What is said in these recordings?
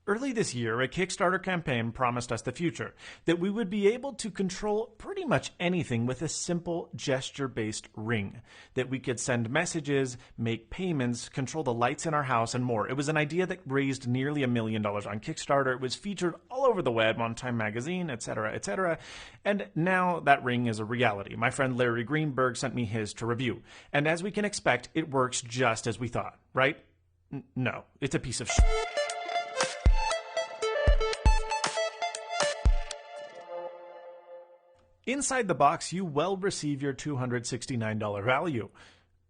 Early this year, a Kickstarter campaign promised us the future, that we would be able to control pretty much anything with a simple gesture-based ring, that we could send messages, make payments, control the lights in our house, and more. It was an idea that raised nearly $1 million on Kickstarter. It was featured all over the web, on Time Magazine, etc., etc., and now that ring is a reality. My friend Larry Greenberg sent me his to review, and as we can expect, it works just as we thought, right? No, it's a piece of shit. Inside the box, you will receive your $269 value.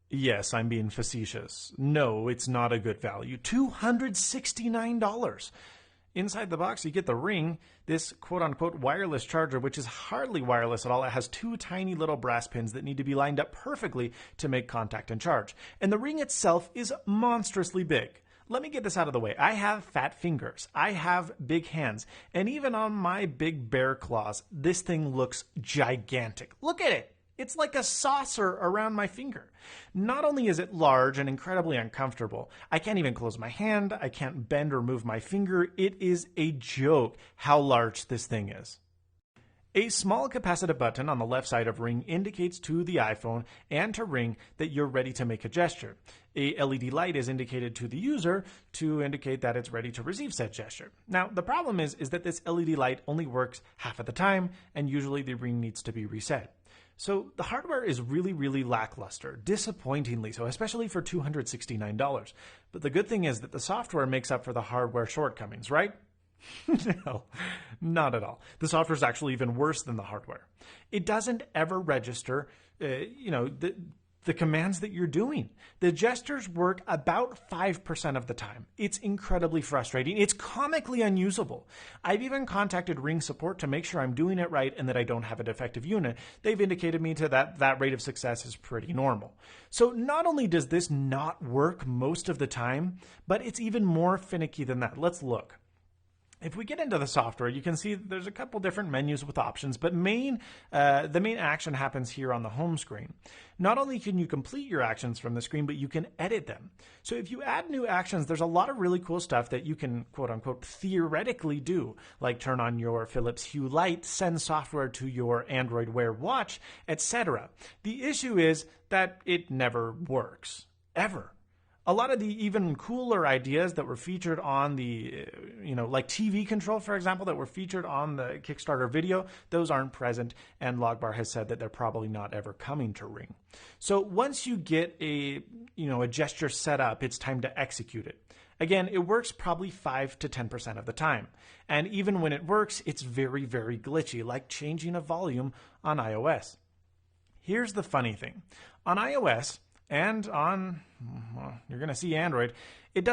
Yes, I'm being facetious. No, it's not a good value. $269. Inside the box, you get the ring, this quote-unquote wireless charger, which is hardly wireless at all. It has two tiny little brass pins that need to be lined up perfectly to make contact and charge. And the ring itself is monstrously big. Let me get this out of the way. I have fat fingers. I have big hands. And even on my big bear claws, this thing looks gigantic. Look at it. It's like a saucer around my finger. Not only is it large and incredibly uncomfortable, I can't even close my hand. I can't bend or move my finger. It is a joke how large this thing is. A small capacitive button on the left side of Ring indicates to the iPhone and to Ring that you're ready to make a gesture. A LED light is indicated to the user to indicate that it's ready to receive said gesture. Now, the problem is that this LED light only works half of the time, and usually the Ring needs to be reset. So the hardware is really lackluster, disappointingly so, especially for $269. But the good thing is that the software makes up for the hardware shortcomings, right? No, not at all. The software is actually even worse than the hardware. It doesn't ever register, the commands that you're doing. The gestures work about 5% of the time. It's incredibly frustrating. It's comically unusable. I've even contacted Ring support to make sure I'm doing it right and that I don't have a defective unit. They've indicated me to that rate of success is pretty normal. So not only does this not work most of the time, but it's even more finicky than that. Let's look. If we get into the software, you can see there's a couple different menus with options, but the main action happens here on the home screen. Not only can you complete your actions from the screen, but you can edit them. So if you add new actions, there's a lot of really cool stuff that you can, quote unquote, theoretically do, like turn on your Philips Hue light, send software to your Android Wear watch, etc. The issue is that it never works, ever. A lot of the even cooler ideas that were featured on the, like TV control, for example, that were featured on the Kickstarter video, those aren't present, and Logbar has said that they're probably not ever coming to Ring. So once you get a gesture set up, it's time to execute it. Again, it works probably 5 to 10% of the time. And even when it works, it's very glitchy, like changing a volume on iOS. Here's the funny thing. On iOS, and on, well, you're going to see Android, it doesn't